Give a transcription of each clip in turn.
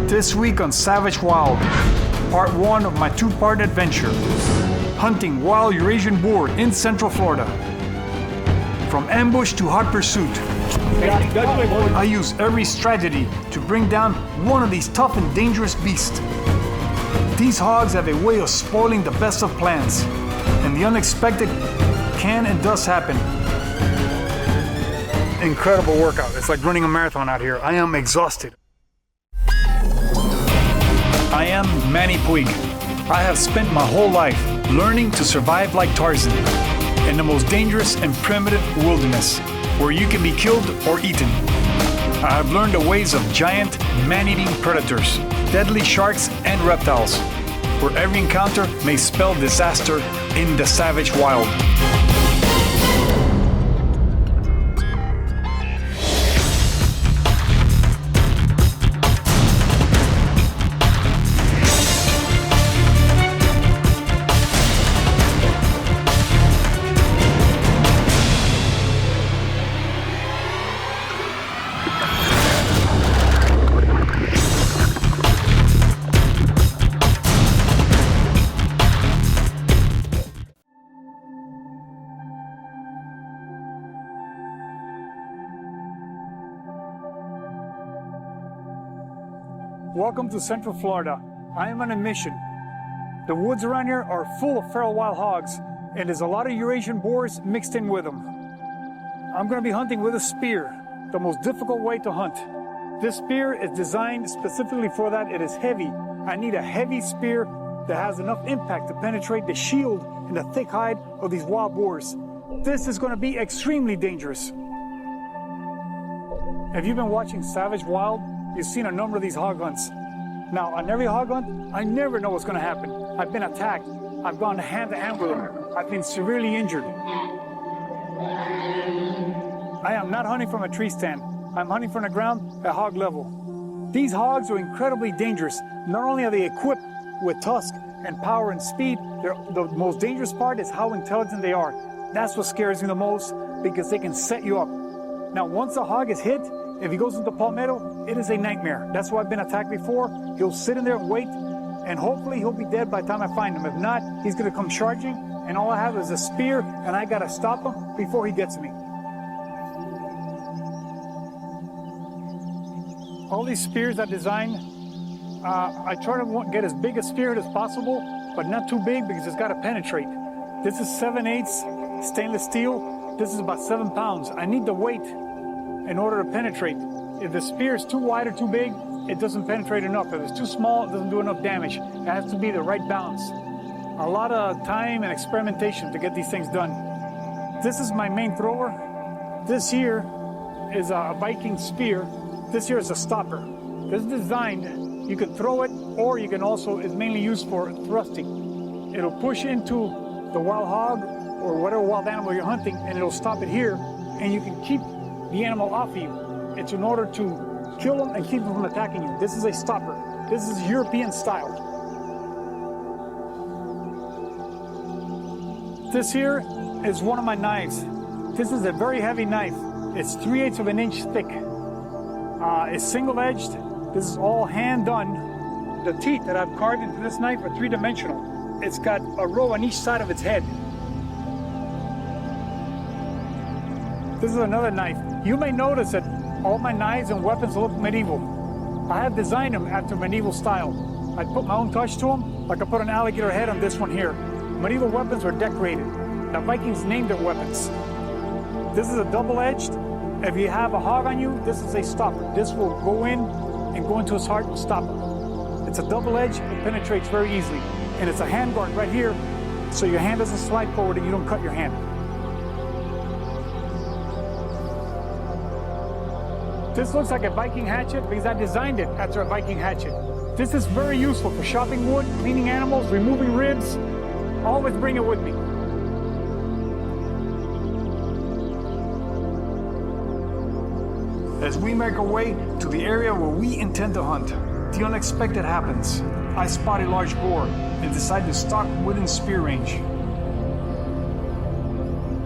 This week on Savage Wild, part 1 of my 2-part adventure, hunting wild Eurasian boar in Central Florida. From ambush to hot pursuit, I use every strategy to bring down one of these tough and dangerous beasts. These hogs have a way of spoiling the best of plans, and the unexpected can and does happen. Incredible workout. It's like running a marathon out here. I am exhausted. I am Manny Puig. I have spent my whole life learning to survive like Tarzan in the most dangerous and primitive wilderness, where you can be killed or eaten. I have learned the ways of giant, man-eating predators, deadly sharks and reptiles, where every encounter may spell disaster in the savage wild. Welcome to Central Florida. I am on a mission. The woods around here are full of feral wild hogs, and there's a lot of Eurasian boars mixed in with them. I'm going to be hunting with a spear, the most difficult way to hunt. This spear is designed specifically for that. It is heavy. I need a heavy spear that has enough impact to penetrate the shield and the thick hide of these wild boars. This is going to be extremely dangerous. If you've been watching Savage Wild, you've seen a number of these hog hunts. Now, on every hog hunt, I never know what's going to happen. I've been attacked. I've gone hand to hand with them. I've been severely injured. I am not hunting from a tree stand. I'm hunting from the ground at hog level. These hogs are incredibly dangerous. Not only are they equipped with tusk and power and speed, the most dangerous part is how intelligent they are. That's what scares me the most, because they can set you up. Now, once a hog is hit, if he goes into palmetto, it is a nightmare. That's why I've been attacked before. He'll sit in there and wait, and hopefully he'll be dead by the time I find him. If not, he's going to come charging, and all I have is a spear, and I got to stop him before he gets me. All these spears I designed, I try to get as big a spear as possible, but not too big because it's got to penetrate. This is 7/8 stainless steel. This is about 7 pounds. I need the weight in order to penetrate. If the spear is too wide or too big, it doesn't penetrate enough. If it's too small, it doesn't do enough damage. It has to be the right balance. A lot of time and experimentation to get these things done. This is my main thrower. This here is a Viking spear. This here is a stopper. This is designed, you can throw it, or you can also, it's mainly used for thrusting. It'll push into the wild hog or whatever wild animal you're hunting, and it'll stop it here, and you can keep the animal off of you. It's in order to kill them and keep them from attacking you. This is a stopper. This is European style. This here is one of my knives. This is a very heavy knife. It's 3/8 of an inch thick. It's single-edged. This is all hand done. The teeth that I've carved into this knife are 3-dimensional. It's got a row on each side of its head. This is another knife. You may notice that all my knives and weapons look medieval. I have designed them after medieval style. I put my own touch to them, like I put an alligator head on this one here. Medieval weapons were decorated. The Vikings named their weapons. This is a double-edged. If you have a hog on you, this is a stopper. This will go in and go into his heart and stop him. It's a double-edged. It penetrates very easily. And it's a hand guard right here, so your hand doesn't slide forward and you don't cut your hand. This looks like a Viking hatchet because I designed it after a Viking hatchet. This is very useful for chopping wood, cleaning animals, removing ribs. Always bring it with me. As we make our way to the area where we intend to hunt, the unexpected happens. I spot a large boar and decide to stalk within spear range.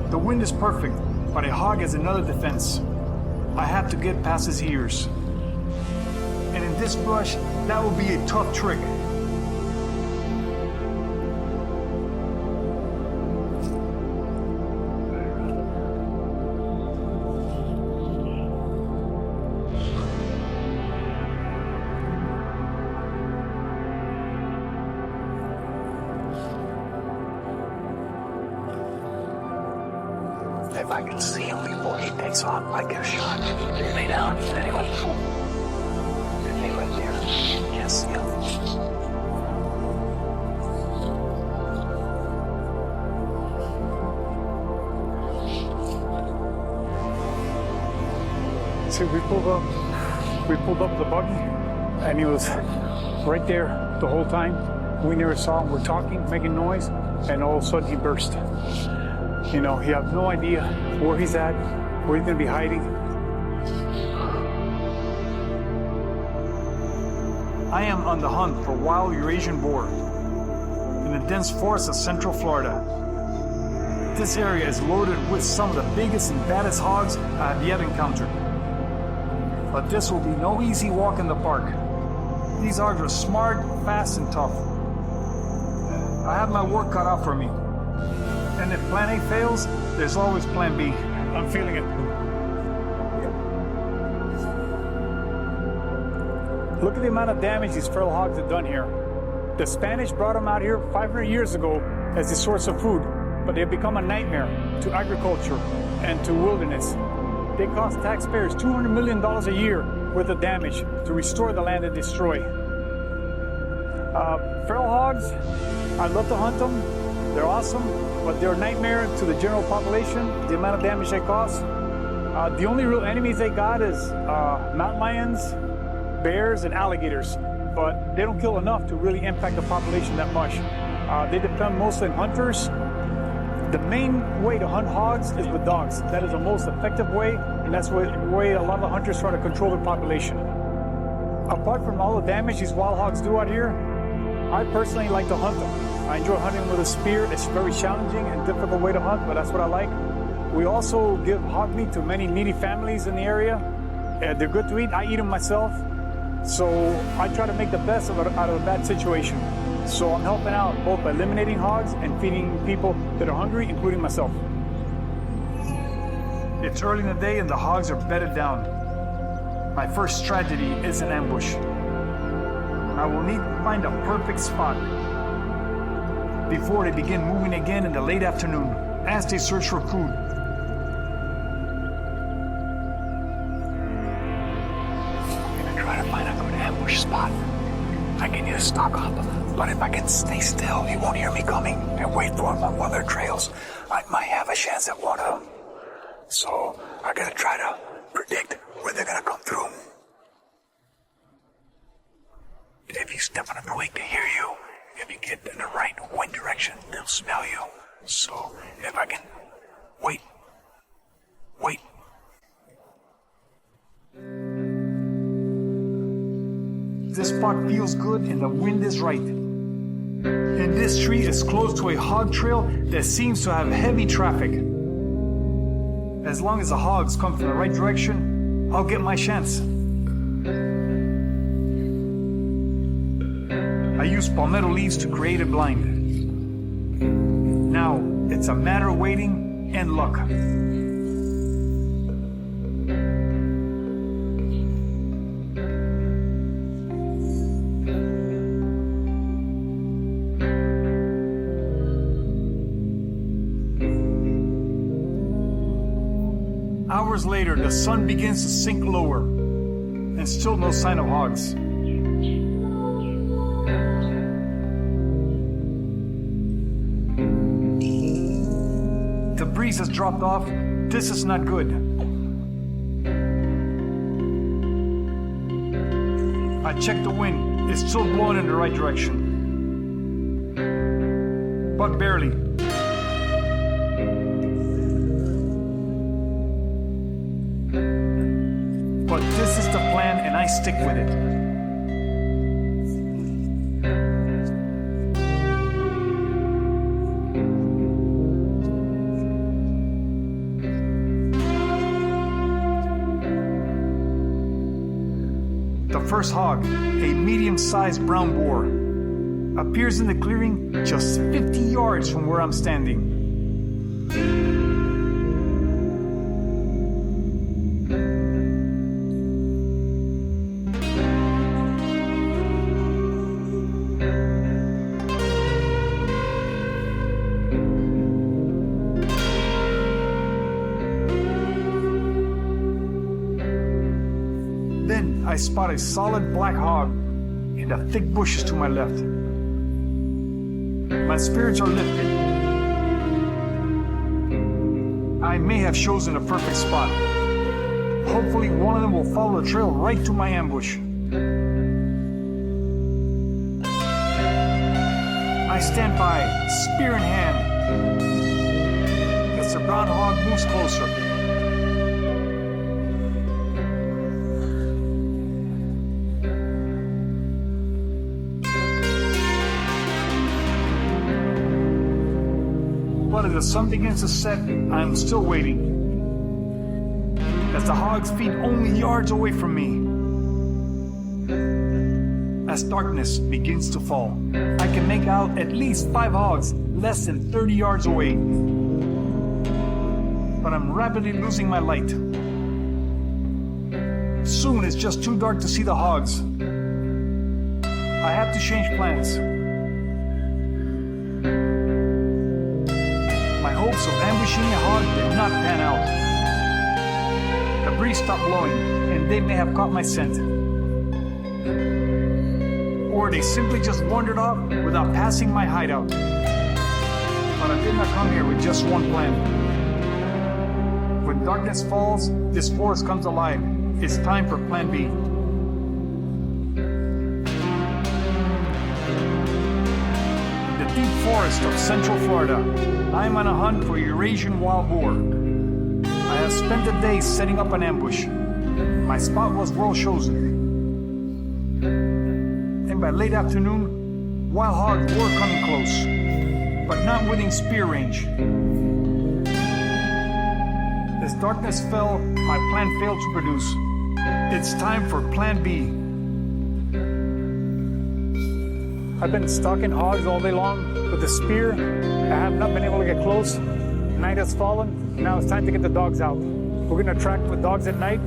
The wind is perfect, but a hog has another defense. I have to get past his ears. And in this brush, that would be a tough trick. If I can see him before he takes off, I get a shot. Lay down. Anyway. Right there. Can't see him. See, we pulled up the buggy, and he was right there the whole time. We never saw him. We're talking, making noise, and all of a sudden he burst. You know, you have no idea where he's at, where he's gonna be hiding. I am on the hunt for wild Eurasian boar in the dense forests of central Florida. This area is loaded with some of the biggest and baddest hogs I have yet encountered. But this will be no easy walk in the park. These hogs are smart, fast, and tough. I have my work cut out for me. And if plan A fails, there's always plan B. I'm feeling it. Look at the amount of damage these feral hogs have done here. The Spanish brought them out here 500 years ago as a source of food, but they've become a nightmare to agriculture and to wilderness. They cost taxpayers $200 million a year worth of damage to restore the land they destroy. Feral hogs, I love to hunt them. They're awesome, but they're a nightmare to the general population, the amount of damage they cause. The only real enemies they got is mountain lions, bears, and alligators, but they don't kill enough to really impact the population that much. They depend mostly on hunters. The main way to hunt hogs is with dogs. That is the most effective way, and that's the way a lot of the hunters try to control the population. Apart from all the damage these wild hogs do out here, I personally like to hunt them. I enjoy hunting with a spear. It's a very challenging and difficult way to hunt, but that's what I like. We also give hog meat to many needy families in the area. They're good to eat. I eat them myself. So I try to make the best out of a bad situation. So I'm helping out both by eliminating hogs and feeding people that are hungry, including myself. It's early in the day and the hogs are bedded down. My first strategy is an ambush. I will need to find a perfect spot before they begin moving again in the late afternoon as they search for food. I'm gonna try to find a good ambush spot. I can either stalk up, but if I can stay still, he won't hear me coming and wait for him on one of their trails. I might have a chance at one of them. So I gotta try to predict where they're gonna come through. If you step on a twig, they hear you. If you get in the right wind direction, they'll smell you. So if I can wait. This spot feels good and the wind is right. And this tree is close to a hog trail that seems to have heavy traffic. As long as the hogs come from the right direction, I'll get my chance. I use palmetto leaves to create a blind. Now, it's a matter of waiting and luck. Hours later, the sun begins to sink lower, and still no sign of hogs. The breeze has dropped off. This is not good. I checked the wind. It's still blowing in the right direction, but barely. But this is the plan and I stick with it. The first hog, a medium-sized brown boar, appears in the clearing just 50 yards from where I'm standing. Then I spot a solid black hog in the thick bushes to my left. My spirits are lifted. I may have chosen a perfect spot. Hopefully one of them will follow the trail right to my ambush. I stand by, spear in hand, as the brown hog moves closer. But as the sun begins to set, I'm still waiting. As the hog's feet only yards away from me. As darkness begins to fall, I can make out at least 5 hogs less than 30 yards away. But I'm rapidly losing my light. Soon it's just too dark to see the hogs. I have to change plans. My hopes of ambushing a hog did not pan out. The breeze stopped blowing, and they may have caught my scent. Or they simply just wandered off without passing my hideout. But I did not come here with just one plan. When darkness falls, this forest comes alive. It's time for Plan B. In the deep forest of Central Florida, I am on a hunt for Eurasian wild boar. I have spent the day setting up an ambush. My spot was well chosen. And by late afternoon, wild hogs were coming close, but not within spear range. As darkness fell, my plan failed to produce. It's time for Plan B. I've been stalking hogs all day long with the spear. I have not been able to get close. Night has fallen. Now it's time to get the dogs out. We're gonna track with dogs at night.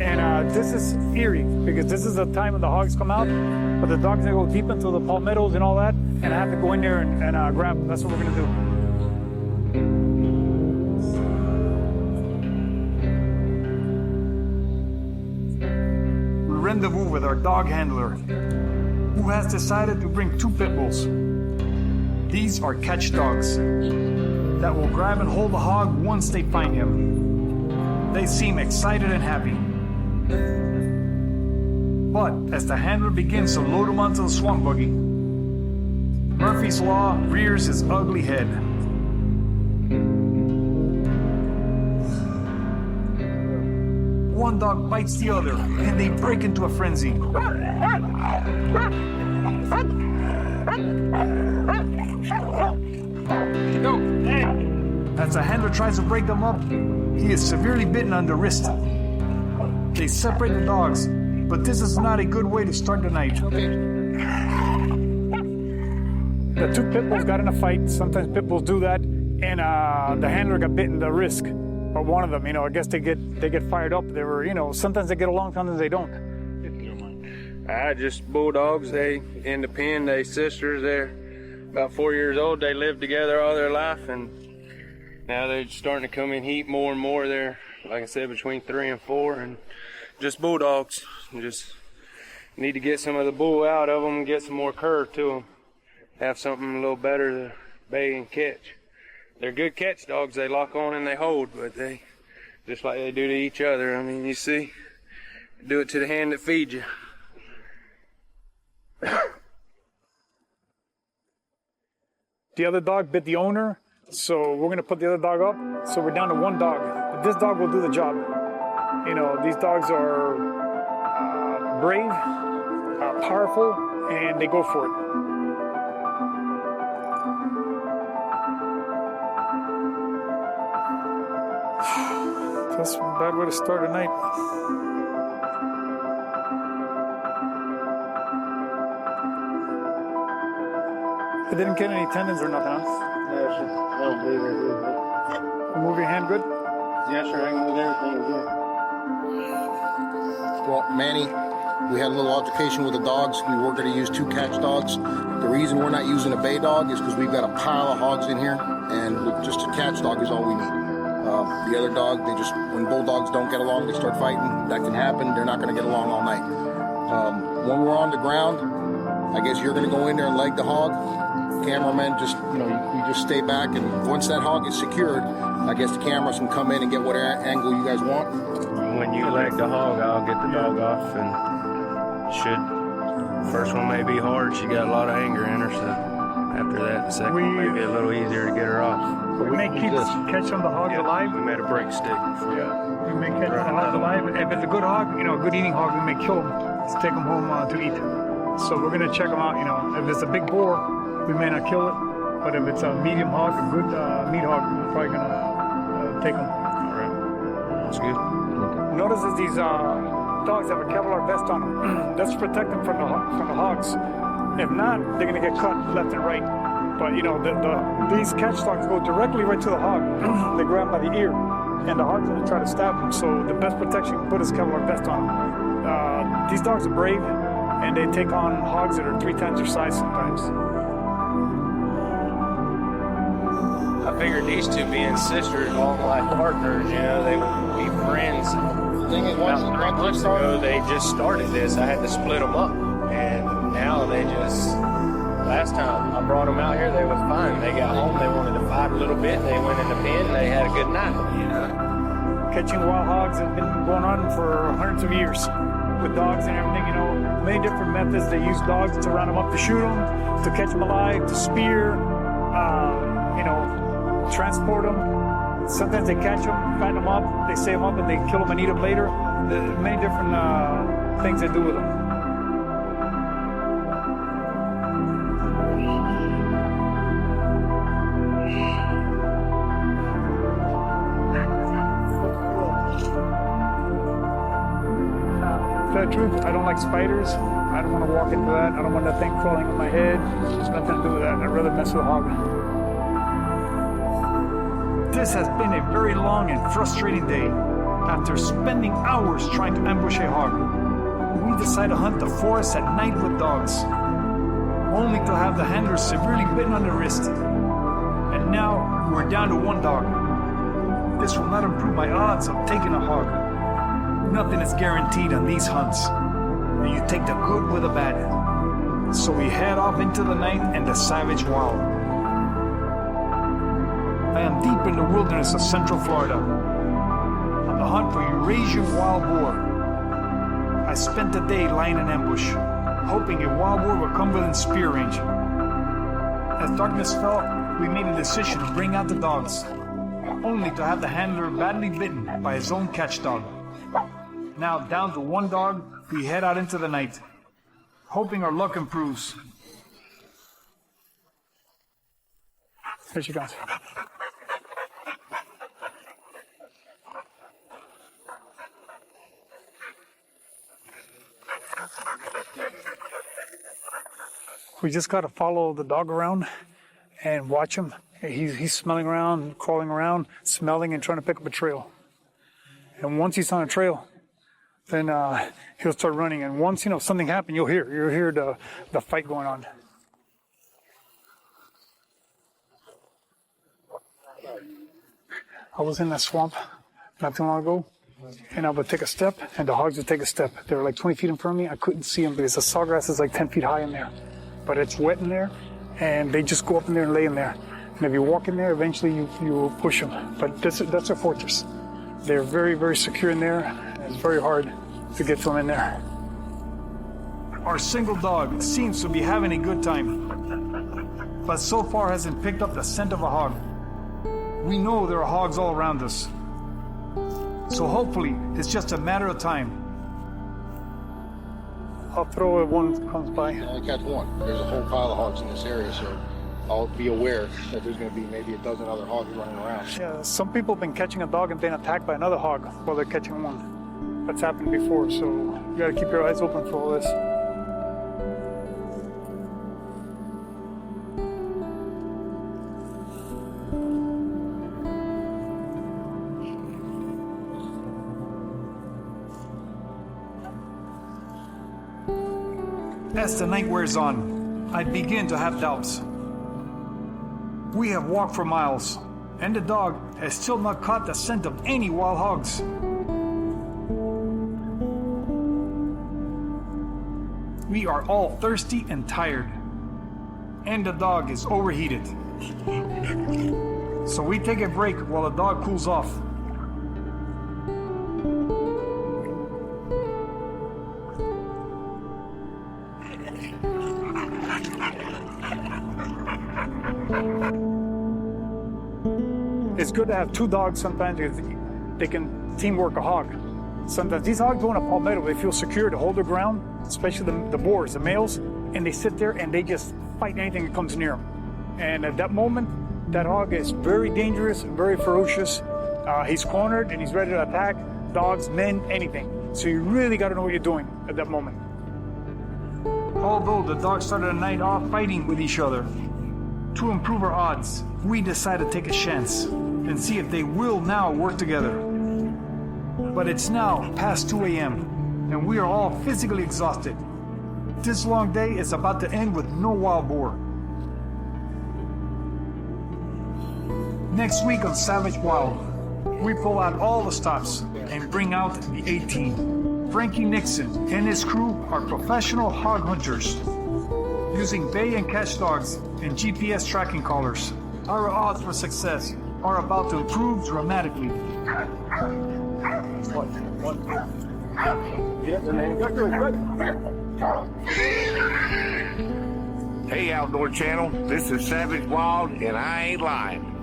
And this is eerie because this is the time when the hogs come out. But the dogs are gonna go deep into the palmettos and all that. And I have to go in there and grab them. That's what we're gonna do. Rendezvous with our dog handler, who has decided to bring 2 pit bulls. These are catch dogs that will grab and hold the hog once they find him. They seem excited and happy. But as the handler begins to load him onto the swamp buggy, Murphy's Law rears his ugly head. One dog bites the other, and they break into a frenzy. As the handler tries to break them up, he is severely bitten on the wrist. They separate the dogs, but this is not a good way to start the night. The 2 pit bulls got in a fight. Sometimes pit bulls do that, and the handler got bitten the wrist. But one of them, I guess they get fired up. They were, sometimes they get along, sometimes they don't. Just bulldogs. They in the pen. They sisters. They're about 4 years old. They lived together all their life, and now they're starting to come in heat more and more. They're, like I said, between 3 and 4, and just bulldogs. You just need to get some of the bull out of them and get some more curve to them. Have something a little better to bay and catch. They're good catch dogs. They lock on and they hold, but they, just like they do to each other. I mean, you see, do it to the hand that feeds you. The other dog bit the owner, so we're gonna put the other dog up. So we're down to 1 dog. But this dog will do the job. These dogs are brave, powerful, and they go for it. That's a bad way to start a night. It didn't get any tendons or nothing, huh? I don't believe it is. You move your hand good? Yeah, sure, I can move everything again. Well, Manny, we had a little altercation with the dogs. We were going to use 2 catch dogs. The reason we're not using a bay dog is because we've got a pile of hogs in here, and just a catch dog is all we need. The other dog, when bulldogs don't get along, they start fighting. That can happen. They're not going to get along all night. When we're on the ground, I guess you're going to go in there and leg the hog. Cameramen, you just stay back, and once that hog is secured, I guess the cameras can come in and get whatever angle you guys want. When you leg the hog, I'll get the dog off, and first one may be hard. She got a lot of anger in her, so after that, the second one may be a little easier to get her off. We may catch some of the hogs alive. We made a break stick. We may catch some of the hogs alive. If it's a good hog, a good eating hog, we may kill them. Let's take them home to eat. So we're going to check them out. If it's a big boar, we may not kill it. But if it's a medium hog, a good meat hog, we're probably going to take them. All right. That's good. Notice that these dogs have a Kevlar vest on them. That's to protect them from the hogs. If not, they're going to get cut left and right. But these catch dogs go directly right to the hog. They grab by the ear, and the hog's going to try to stab them. So the best protection you can put is Kevlar vest on them. These dogs are brave, and they take on hogs that are 3 times their size sometimes. I figured these two being sisters, long life partners, they would be friends. The thing is, About 3 months ago, they just started this. I had to split them up, and now they just. Last time I brought them out here, they was fine. They got home, they wanted to fight a little bit. They went in the pen, and they had a good night. Catching wild hogs has been going on for hundreds of years with dogs and everything. Many different methods. They use dogs to round them up to shoot them, to catch them alive, to spear, transport them. Sometimes they catch them, fatten them up, they save them up, and they kill them and eat them later. There's many different things they do with them. To tell the truth, I don't like spiders. I don't want to walk into that. I don't want that thing crawling on my head. There's nothing to do with that. I'd rather mess with a hog. This has been a very long and frustrating day. After spending hours trying to ambush a hog, we decided to hunt the forest at night with dogs, only to have the handler severely bitten on the wrist. And now we're down to 1 dog. This will not improve my odds of taking a hog. Nothing is guaranteed on these hunts, and you take the good with the bad. So we head off into the night and the savage wild. I am deep in the wilderness of Central Florida, on the hunt for Eurasian wild boar. I spent the day lying in ambush, hoping a wild boar would come within spear range. As darkness fell, we made a decision to bring out the dogs, only to have the handler badly bitten by his own catch dog. Now down to 1 dog, we head out into the night, hoping our luck improves. Here she goes. We just got to follow the dog around and watch him. He's smelling around, crawling around, smelling and trying to pick up a trail. And once he's on a trail, then he'll start running. And once, something happened, you'll hear the fight going on. I was in that swamp not too long ago, and I would take a step, and the hogs would take a step. They were like 20 feet in front of me. I couldn't see them because the sawgrass is like 10 feet high in there. But it's wet in there, and they just go up in there and lay in there. And if you walk in there, eventually you will push them. But that's a fortress. They're very, very secure in there, and it's very hard to get them in there. Our single dog seems to be having a good time, but so far hasn't picked up the scent of a hog. We know there are hogs all around us, so hopefully it's just a matter of time. I'll throw it one comes by. I only catch 1. There's a whole pile of hogs in this area, so I'll be aware that there's going to be maybe a dozen other hogs running around. Yeah, some people have been catching a dog and been attacked by another hog while they're catching one. That's happened before, so you got to keep your eyes open for all this. As the night wears on, I begin to have doubts. We have walked for miles, and the dog has still not caught the scent of any wild hogs. We are all thirsty and tired, and the dog is overheated. So we take a break while the dog cools off. It's good to have two dogs sometimes because they can teamwork a hog. Sometimes these hogs go in a palmetto, they feel secure to hold their ground, especially the boars, the males, and they sit there and they just fight anything that comes near them. And at that moment, that hog is very dangerous, very ferocious. He's cornered and he's ready to attack dogs, men, anything. So you really got to know what you're doing at that moment. Although the dogs started the night off fighting with each other, to improve our odds, we decided to take a chance and see if they will now work together. But it's now past 2 a.m. and we are all physically exhausted. This long day is about to end with no wild boar. Next week on Savage Wild, we pull out all the stops and bring out the A-Team. Frankie Nixon and his crew are professional hog hunters, using bay and catch dogs and GPS tracking collars. Our odds for success are about to improve dramatically. Hey, Outdoor Channel, this is Savage Wild, and I ain't lying.